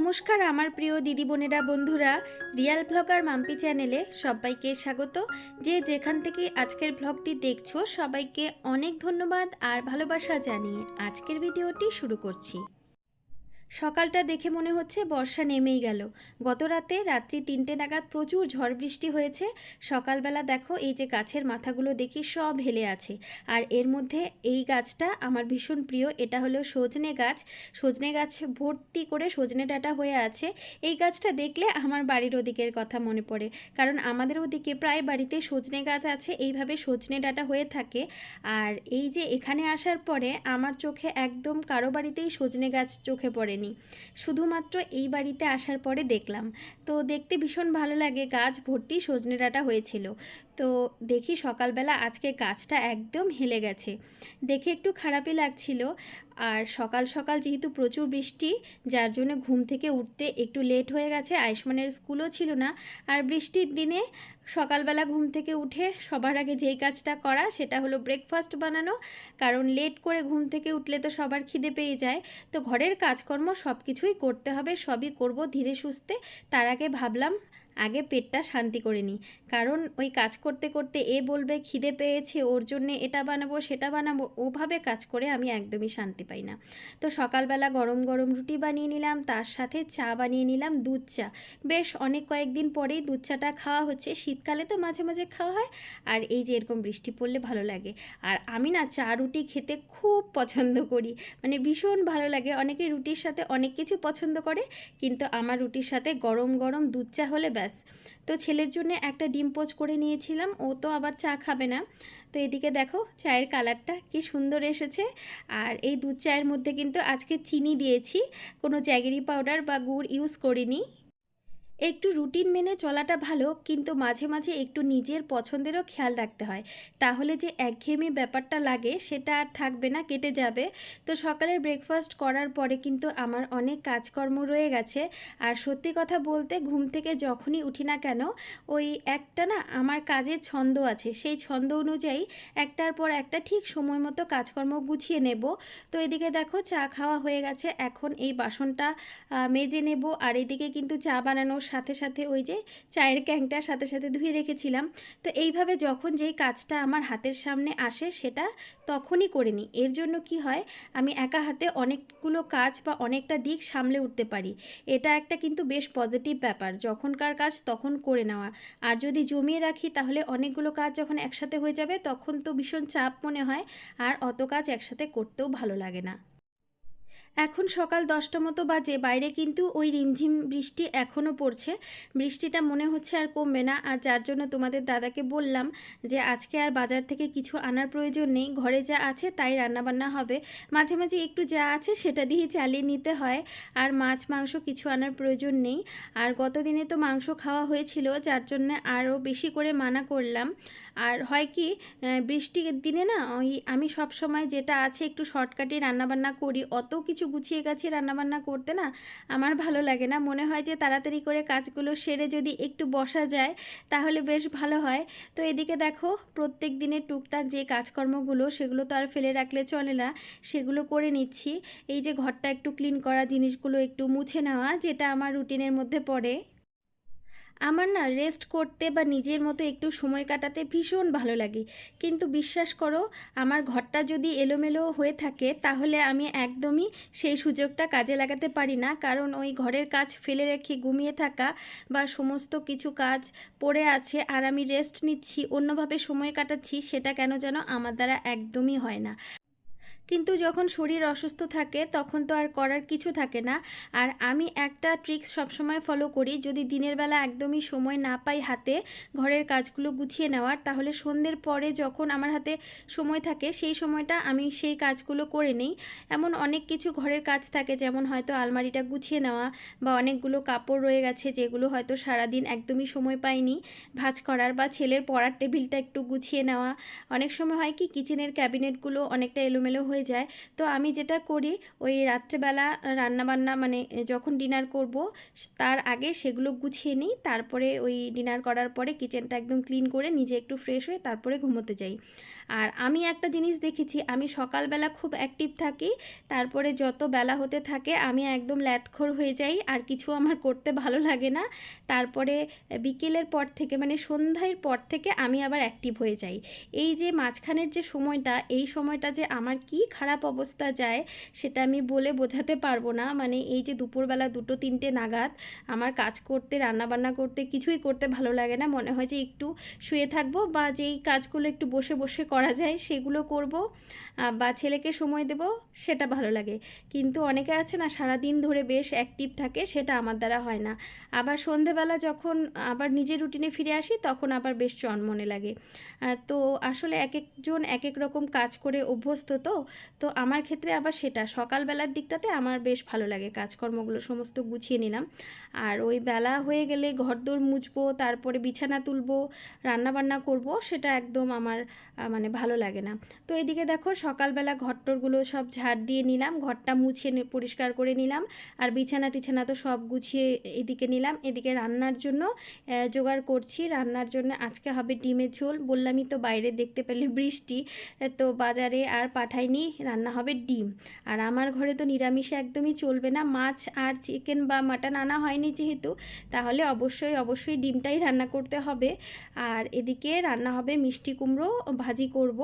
নমস্কার আমার প্রিয় দিদি বোনেরা বন্ধুরা, রিয়াল ব্লগার মাম্পি চ্যানেলে সবাইকে স্বাগত। যে যেখান থেকে আজকের ব্লগটি দেখছো সবাইকে অনেক ধন্যবাদ আর ভালোবাসা জানিয়ে আজকের ভিডিওটি শুরু করছি। সকালটা দেখে মনে হচ্ছে বর্ষা নেমেই গেল। গত রাত্রি 3টে নাগাদ প্রচুর ঝড় বৃষ্টি হয়েছে। সকালবেলা দেখো এই যে গাছের মাথাগুলো দেখি সব হেলে আছে। আর এর মধ্যে এই গাছটা আমার ভীষণ প্রিয়, এটা হলো সজনে গাছ। সজনে গাছ ভর্তি করে সজনে ডাঁটা হয়ে আছে। এই গাছটা দেখলে আমার বাড়ির ওদিকের কথা মনে পড়ে, কারণ আমাদের ওদিকে প্রায় বাড়িতে সজনে গাছ আছে, এইভাবে সজনে ডাঁটা হয়ে থাকে। আর এই যে এখানে আসার পরে আমার চোখে একদম কারো বাড়িতেই সজনে গাছ চোখে পড়ে, শুধুমাত্র এই বাড়িতে আসার পরে দেখলাম। তো দেখতে ভীষণ ভালো লাগে, গাছ ভর্তি সজনে ডাঁটা হয়েছিল। তো দেখি সকালবেলা আজকে গাছটা একদম হেলে গেছে, দেখে একটু খারাপই লাগছিল। আর সকাল সকাল যেহেতু প্রচুর বৃষ্টি, যার জন্য ঘুম থেকে উঠতে একটু লেট হয়ে গেছে। আয়ুষ্মানের স্কুলও ছিল না। আর বৃষ্টির দিনে সকালবেলা ঘুম থেকে উঠে সবার আগে যেই কাজটা করা সেটা হলো ব্রেকফাস্ট বানানো, কারণ লেট করে ঘুম থেকে উঠলে তো সবার খিদে পেয়ে যায়। তো ঘরের কাজকর্ম সব কিছুই করতে হবে, সবই করব ধীরে সুস্থে। তার আগে ভাবলাম আগে পেটটা শান্তি করে নিই, কারণ ওই কাজ করতে করতে এ বলবে খিদে পেয়েছে ওর জন্যে এটা বানাবো সেটা বানাবো, ওভাবে কাজ করে আমি একদমই শান্তি পাই না। তো সকালবেলা গরম গরম রুটি বানিয়ে নিলাম, তার সাথে চা বানিয়ে নিলাম, দুধ চা। বেশ অনেক কয়েকদিন পরেই দুধ চাটা খাওয়া হচ্ছে, শীতকালে তো মাঝে মাঝে খাওয়া হয়, আর এই যে এরকম বৃষ্টি পড়লে ভালো লাগে। আর আমি না চা রুটি খেতে খুব পছন্দ করি, মানে ভীষণ ভালো লাগে। অনেকে রুটির সাথে অনেক কিছু পছন্দ করে, কিন্তু আমার রুটির সাথে গরম গরম দুধ চা হলে ব্যাস। তো ছেলের জন্য একটা ডিম পোচ করে নিয়েছিলাম, ও তো আবার চা খাবে না। তো এদিকে দেখো চায়ের কালারটা কি সুন্দর এসেছে। আর এই দুধ চায়ের মধ্যে কিন্তু আজকে চিনি দিয়েছি, কোনো জ্যাগেরি পাউডার বা গুড় ইউজ করিনি। একটু রুটিন মেনে চলাটা ভালো, কিন্তু মাঝে মাঝে একটু নিজের পছন্দেরও খেয়াল রাখতে হয়, তাহলে যে একঘেয়েমি ব্যাপারটা লাগে সেটা আর থাকবে না, কেটে যাবে। তো সকালের ব্রেকফাস্ট করার পরে কিন্তু আমার অনেক কাজকর্ম রয়ে গেছে। আর সত্যি কথা বলতে ঘুম থেকে যখনই উঠি না কেন, ওই একটা না আমার কাজের ছন্দ আছে, সেই ছন্দ অনুযায়ী একটার পর একটা ঠিক সময় মতো কাজকর্ম গুছিয়ে নেব। তো এদিকে দেখো চা খাওয়া হয়ে গেছে, এখন এই বাসনটা মেজে নেব। আর এদিকে কিন্তু চা বানানোর সাথে সাথে ওই যে চায়ের ক্যাংটা সাথে সাথে ধুয়ে রেখেছিলাম। তো এইভাবে যখন যেই কাজটা আমার হাতের সামনে আসে সেটা তখনই করে নিই। এর জন্য কি হয়, আমি একা হাতে অনেকগুলো কাজ বা অনেকটা দিক সামলে উঠতে পারি। এটা একটা কিন্তু বেশ পজিটিভ ব্যাপার, যখনকার কাজ তখন করে নেওয়া। আর যদি জমিয়ে রাখি তাহলে অনেকগুলো কাজ যখন একসাথে হয়ে যাবে তখন তো ভীষণ চাপ মনে হয়, আর অত কাজ একসাথে করতেও ভালো লাগে না। এখন সকাল 10টা মতো বাজে, বাইরে কিন্তু ওই রিমঝিম বৃষ্টি এখনও পড়ছে। বৃষ্টিটা মনে হচ্ছে আর কমবে না, আর যার জন্য তোমাদের দাদাকে বললাম যে আজকে আর বাজার থেকে কিছু আনার প্রয়োজন নেই, ঘরে যা আছে তাই রান্নাবান্না হবে। মাঝে মাঝে একটু যা আছে সেটা দিয়ে চালিয়ে নিতে হয়, আর মাছ মাংস কিছু আনার প্রয়োজন নেই। আর গত দিনে তো মাংস খাওয়া হয়েছিল, যার জন্য আরও বেশি করে মানা করলাম। আর হয় কি, বৃষ্টির দিনে না ওই আমি সব সময় যেটা আছে একটু শর্টকাটে রান্নাবান্না করি, অত কিছু গুছিয়ে গেছে রান্নাবান্না করতে না আমার ভালো লাগে না। মনে হয় যে তাড়াতাড়ি করে কাজগুলো সেরে যদি একটু বসা যায় তাহলে বেশ ভালো হয়। তো এদিকে দেখো প্রত্যেক দিনের টুকটাক যে কাজকর্মগুলো সেগুলো তো আর ফেলে রাখলে চলে না, সেগুলো করে নিচ্ছি। এই যে ঘরটা একটু ক্লিন করা, জিনিসগুলো একটু মুছে নেওয়া, যেটা আমার রুটিনের মধ্যে পড়ে। আমার না রেস্ট করতে বা নিজের মতো একটু সময় কাটাতে ভীষণ ভালো লাগে, কিন্তু বিশ্বাস করো আমার ঘরটা যদি এলোমেলো হয়ে থাকে তাহলে আমি একদমই সেই সুযোগটা কাজে লাগাতে পারি না, কারণ ওই ঘরের কাজ ফেলে রেখে ঘুমিয়ে থাকা বা সমস্ত কিছু কাজ পড়ে আছে আর আমি রেস্ট নিচ্ছি, অন্যভাবে সময় কাটাচ্ছি, সেটা কেন যেন আমার দ্বারা একদমই হয় না। কিন্তু যখন শরীর অসুস্থ থাকে তখন তো আর করার কিছু থাকে না। আর আমি একটা ট্রিক্স সবসময় ফলো করি, যদি দিনের বেলা একদমই সময় না পাই হাতে ঘরের কাজগুলো গুছিয়ে নেওয়ার, তাহলে সন্ধ্যের পরে যখন আমার হাতে সময় থাকে সেই সময়টা আমি সেই কাজগুলো করে নিই। এমন অনেক কিছু ঘরের কাজ থাকে, যেমন হয়তো আলমারিটা গুছিয়ে নেওয়া, বা অনেকগুলো কাপড় রয়ে গেছে যেগুলো হয়তো সারাদিন একদমই সময় পাইনি ভাঁজ করার, বা ছেলের পড়ার টেবিলটা একটু গুছিয়ে নেওয়া। অনেক সময় হয় কি কিচেনের ক্যাবিনেটগুলো অনেকটা এলোমেলো হয়ে যায়। তো আমি যেটা করি, ওই রাত্রেবেলা রান্নাবান্না মানে যখন ডিনার করব তার আগে সেগুলো গুছিয়ে নিই, তারপরে ওই ডিনার করার পরে কিচেনটা একদম ক্লিন করে নিজে একটু ফ্রেশ হয়ে তারপরে ঘুমোতে যাই। আর আমি একটা জিনিস দেখেছি, আমি সকালবেলা খুব অ্যাক্টিভ থাকি, তারপরে যত বেলা হতে থাকে আমি একদম ল্যাদখোর হয়ে যাই, আর কিছু আমার করতে ভালো লাগে না। তারপরে বিকেলের পর থেকে মানে সন্ধ্যার পর থেকে আমি আবার অ্যাক্টিভ হয়ে যাই। এই যে মাঝখানের যে সময়টা, এই সময়টা যে আমার কি খারাপ অবস্থা যায় সেটা আমি বলে বোঝাতে পারবো না। মানে এই যে দুপুরবেলা 2-3টে নাগাদ আমার কাজ করতে, রান্নাবান্না করতে, কিছুই করতে ভালো লাগে না। মনে হয় যে একটু শুয়ে থাকবো, বা যেই কাজগুলো একটু বসে বসে করা যায় সেগুলো করব, বা ছেলেকে সময় দেব, সেটা ভালো লাগে। কিন্তু অনেকে আছে না সারাদিন ধরে বেশ অ্যাক্টিভ থাকে, সেটা আমার দ্বারা হয় না। আবার সন্ধেবেলা যখন আবার নিজের রুটিনে ফিরে আসি তখন আবার বেশ চনমনে লাগে। তো আসলে এক একজন এক এক রকম কাজ করে অভ্যস্ত, তো আমার ক্ষেত্রে আবার সেটা সকালবেলার দিকটাতে আমার বেশ ভালো লাগে। কাজকর্মগুলো সমস্ত গুছিয়ে নিলাম, আর ওই বেলা হয়ে গেলে ঘরদোর মুছবো, তারপরে বিছানা তুলবো, রান্নাবান্না করব, সেটা একদম আমার মানে ভালো লাগে না। তো এদিকে দেখো সকালবেলা ঘরটরগুলো সব ঝাড় দিয়ে নিলাম, ঘরটা মুছে পরিষ্কার করে নিলাম, আর বিছানা টিছানা তো সব গুছিয়ে এদিকে নিলাম। এদিকে রান্নার জন্য জোগাড় করছি। রান্নার জন্য আজকে হবে ডিমের ঝোল, বললামই তো বাইরে দেখতে পেলে বৃষ্টি, তো বাজারে আর পাঠাইনি, রান্না হবে ডিম। আর আমার ঘরে তো নিরামিষে একদমই চলবে না, মাছ আর চিকেন বা মাটন আনা হয়নি যেহেতু, তাহলে অবশ্যই অবশ্যই ডিমটাই রান্না করতে হবে। আর এদিকে রান্না হবে মিষ্টি কুমড়ো ভাজি করব,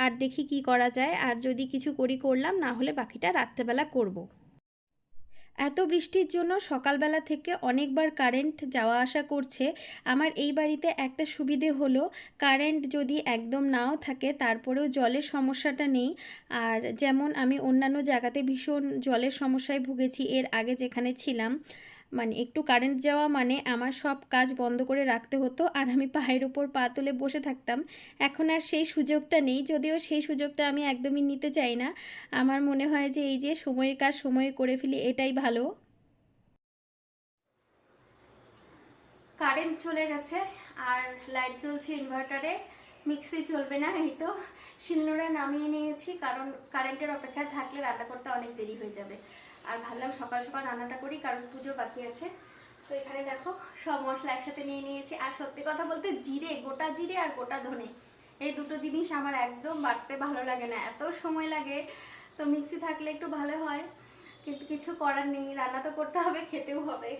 আর দেখি কি করা যায়, আর যদি কিছু করলাম, না হলে বাকিটা রাত্রেবেলা করব। এত বৃষ্টির জন্য সকালবেলা থেকে অনেকবার কারেন্ট যাওয়া আসা করছে। আমার এই বাড়িতে একটা সুবিধে হলো, কারেন্ট যদি একদম নাও থাকে তারপরেও জলের সমস্যাটা নেই। আর যেমন আমি অন্যান্য জায়গাতে ভীষণ জলের সমস্যায় ভুগেছি এর আগে যেখানে ছিলাম, মানে একটু কারেন্ট যাওয়া মানে আমার সব কাজ বন্ধ করে রাখতে হতো, আর আমি পায়ের উপর পা তুলে বসে থাকতাম। এখন আর সেই সুযোগটা নেই, যদিও সেই সুযোগটা আমি একদমই নিতে চাই না। আমার মনে হয় যে এই যে সময়ের কাজ সময়ে করে ফেলি, এটাই ভালো। কারেন্ট চলে গেছে, আর লাইট জ্বলছে ইনভার্টারে। মিক্সি চলবে না, এই তো শিলনোড়া নামিয়ে নিয়েছি, কারণ কারেন্টের অপেক্ষায় থাকলে রান্না করতে অনেক দেরি হয়ে যাবে। আর ভাবলাম সকাল সকাল রান্নাটা করি, কারণ পুজো বাকি আছে। তো এখানে দেখো সব মশলা একসাথে নিয়ে নিয়েছি। আর সত্যি কথা বলতে জিরে, গোটা জিরে আর গোটা ধনে, এই দুটো জিনিস আমার একদম বাটতে ভালো লাগে না, এত সময় লাগে। তো মিক্সি থাকলে একটু ভালো হয়, কিন্তু কিছু করার নেই, রান্না তো করতে হবে, খেতেও হবে।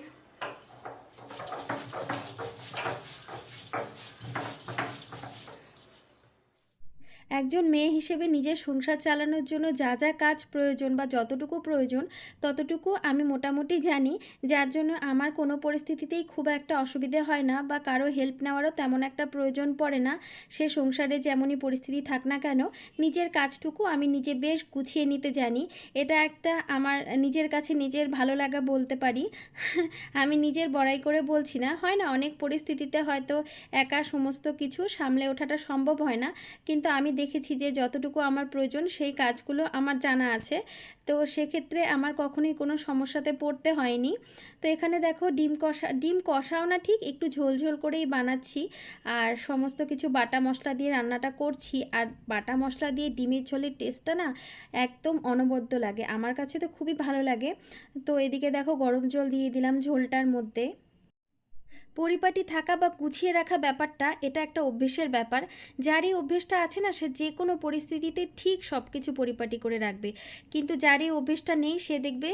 একজন মেয়ে হিসেবে নিজের সংসার চালানোর জন্য যা যা কাজ প্রয়োজন বা যতটুকু প্রয়োজন ততটুকু আমি মোটামুটি জানি, যার জন্য আমার কোনো পরিস্থিতিতেই খুব একটা অসুবিধে হয় না, বা কারো হেল্প নেওয়ারও তেমন একটা প্রয়োজন পড়ে না। সে সংসারে যেমনই পরিস্থিতি থাক না কেন, নিজের কাজটুকু আমি নিজে বেশ গুছিয়ে নিতে জানি। এটা একটা আমার নিজের কাছে নিজের ভালো লাগা বলতে পারি। আমি নিজের বড়াই করে বলছি না, হয় না অনেক পরিস্থিতিতে হয়তো একা সমস্ত কিছু সামলে ওঠাটা সম্ভব হয় না, কিন্তু আমি দেখেছি যে যতটুকু আমার প্রয়োজন সেই কাজগুলো আমার জানা আছে। তো সেক্ষেত্রে আমার কখনোই কোনো সমস্যাতে পড়তে হয়নি। তো এখানে দেখো ডিম কষাও না, ঠিক একটু ঝোল ঝোল করেই বানাচ্ছি, আর সমস্ত কিছু বাটা মশলা দিয়ে রান্নাটা করছি। আর বাটা মশলা দিয়ে ডিমের ঝোলের টেস্টটা না একদম অনবদ্য লাগে, আমার কাছে তো খুবই ভালো লাগে। তো এদিকে দেখো গরম জল দিয়ে দিলাম ঝোলটার মধ্যে। পরিপাটি থাকা বা গুছিয়ে রাখা ব্যাপারটা, এটা একটা অভ্যেসের ব্যাপার। যার এই অভ্যেসটা আছে না, সে যে কোনো পরিস্থিতিতে ঠিক সব কিছু পরিপাটি করে রাখবে। কিন্তু যার এই অভ্যেসটা নেই, সে দেখবে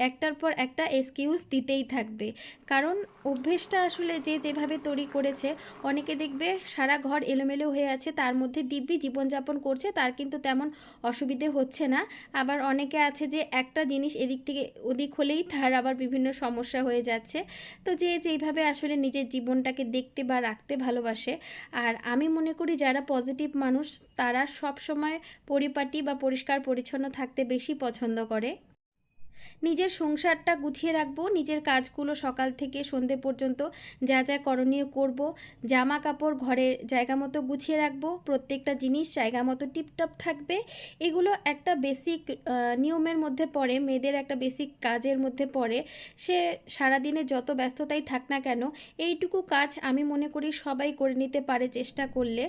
একটার পর একটা এক্সকিউজ দিতেই থাকবে। কারণ অভ্যেসটা আসলে যে যেভাবে তৈরি করেছে, অনেকে দেখবে সারা ঘর এলোমেলো হয়ে আছে, তার মধ্যে দিব্যি জীবনযাপন করছে, তার কিন্তু তেমন অসুবিধে হচ্ছে না। আবার অনেকে আছে যে একটা জিনিস এদিক থেকে ওদিক হলেই তার আবার বিভিন্ন সমস্যা হয়ে যাচ্ছে। তো যে যেইভাবে আসলে নিজের জীবনটাকে দেখতে বা রাখতে ভালোবাসে, আর আমি মনে করি যারা পজিটিভ মানুষ তারা সব সময় পরিপাটি বা পরিষ্কার পরিচ্ছন্ন থাকতে বেশি পছন্দ করে। নিজের সংসারটা গুছিয়ে রাখবো, নিজের কাজগুলো সকাল থেকে সন্ধে পর্যন্ত যা যা করণীয় করব, জামা কাপড় ঘরে জায়গা মতো গুছিয়ে রাখবো, প্রত্যেকটা জিনিস জায়গা মতো টিপটপ থাকবে। এগুলো একটা বেসিক নিয়মের মধ্যে পড়ে, মেয়েদের একটা বেসিক কাজের মধ্যে পড়ে। সে সারাদিনে যত ব্যস্ততাই থাক না কেন, এইটুকু কাজ আমি মনে করি সবাই করে নিতে পারে চেষ্টা করলে।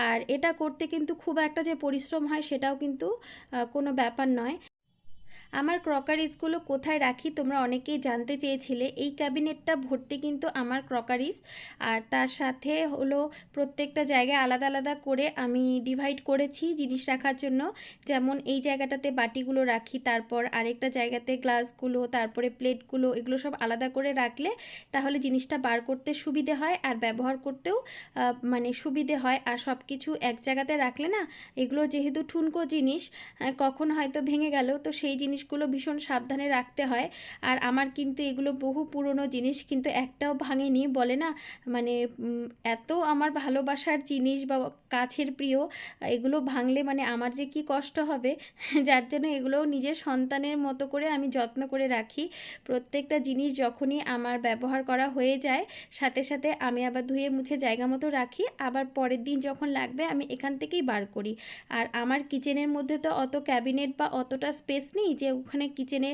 আর এটা করতে কিন্তু খুব একটা যে পরিশ্রম হয় সেটাও কিন্তু কোনো ব্যাপার নয়। আমার ক্রকারিসগুলো কোথায় রাখি তোমরা অনেকেই জানতে চেয়েছিলে। এই ক্যাবিনেটটা ভর্তি কিন্তু আমার ক্রকারিস, আর তার সাথে হলো প্রত্যেকটা জায়গায় আলাদা আলাদা করে আমি ডিভাইড করেছি জিনিস রাখার জন্য। যেমন এই জায়গাটাতে বাটিগুলো রাখি, তারপর আরেকটা জায়গাতে গ্লাসগুলো, তারপরে প্লেটগুলো, এগুলো সব আলাদা করে রাখলে তাহলে জিনিসটা বার করতে সুবিধে হয় আর ব্যবহার করতেও মানে সুবিধে হয়। আর সব কিছু এক জায়গাতে রাখলে না, এগুলো যেহেতু ঠুনকো জিনিস, কখন হয়তো ভেঙে গেল, তো সেই জিনিসগুলো ভীষণ সাবধানে রাখতে হয়। আর আমার কিন্তু এগুলো বহু পুরনো জিনিস, কিন্তু একটাও ভাঙেনি। বলে না মানে এত আমার ভালোবাসার জিনিস বা কাছের প্রিয়, এগুলো ভাঙলে মানে আমার যে কি কষ্ট হবে যার জন্য এগুলোও নিজের সন্তানের মতো করে আমি যত্ন করে রাখি। প্রত্যেকটা জিনিস যখনই আমার ব্যবহার করা হয়ে যায়, সাথে সাথে আমি আবার ধুয়ে মুছে জায়গা মতো রাখি, আবার পরের দিন যখন লাগবে আমি এখান থেকেই বার করি। আর আমার কিচেনের মধ্যে তো অত ক্যাবিনেট বা অতটা স্পেস নেই যে ওখানে কিচেনে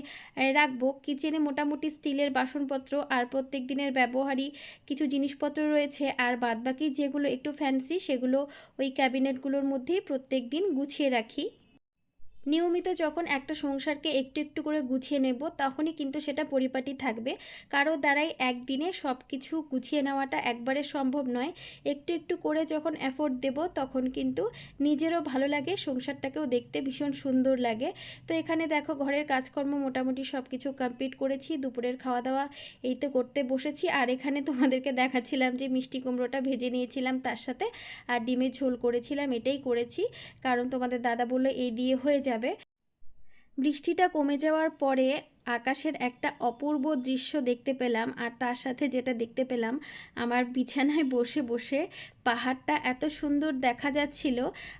রাখবো। কিচেনে মোটামুটি স্টিলের বাসনপত্র আর প্রত্যেক দিনের ব্যবহারই কিছু জিনিসপত্র রয়েছে, আর বাদবাকি যেগুলো একটু ফ্যান্সি সেগুলো ওই ক্যাবিনেটগুলোর মধ্যেই প্রত্যেক দিন গুছিয়ে রাখি। নিয়মিত যখন একটা সংসারকে একটু একটু করে গুছিয়ে নেব, তখনই কিন্তু সেটা পরিপাটি থাকবে। কারো দ্বারাই একদিনে সব কিছু গুছিয়ে নেওয়াটা একবারে সম্ভব নয়। একটু একটু করে যখন এফোর্ট দেব, তখন কিন্তু নিজেরও ভালো লাগে, সংসারটাকেও দেখতে ভীষণ সুন্দর লাগে। তো এখানে দেখো ঘরের কাজকর্ম মোটামুটি সব কিছু কমপ্লিট করেছি, দুপুরের খাওয়া দাওয়া এই তো করতে বসেছি। আর এখানে তোমাদেরকে দেখাচ্ছিলাম যে মিষ্টি কুমড়োটা ভেজে নিয়েছিলাম তার সাথে, আর ডিমের ঝোল করেছিলাম। এটাই করেছি কারণ তোমাদের দাদা বললো এই দিয়ে হয়ে যাবে। বৃষ্টিটা কমে যাওয়ার পরে আকাশের একটা অপূর্ব দৃশ্য দেখতে পেলাম, আর তার সাথে যেটা দেখতে পেলাম, আমার বিছানায় বসে বসে পাহাড়টা এত সুন্দর দেখা যাচ্ছিল।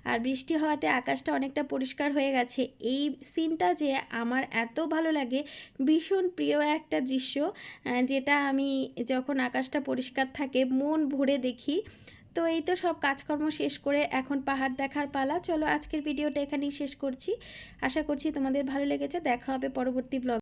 আর বৃষ্টি হওয়াতে আকাশটা অনেকটা পরিষ্কার হয়ে গেছে। এই সিনটা যে আমার এত ভালো লাগে, ভীষণ প্রিয় একটা দৃশ্য, যেটা আমি যখন আকাশটা পরিষ্কার থাকে মন ভরে দেখি। তো এই তো সব কাজকর্ম শেষ করে এখন পাহাড় দেখার পালা। চলো আজকের ভিডিওটা এখানেই শেষ করছি। আশা করছি তোমাদের ভালো লেগেছে। দেখা হবে পরবর্তী ব্লগ।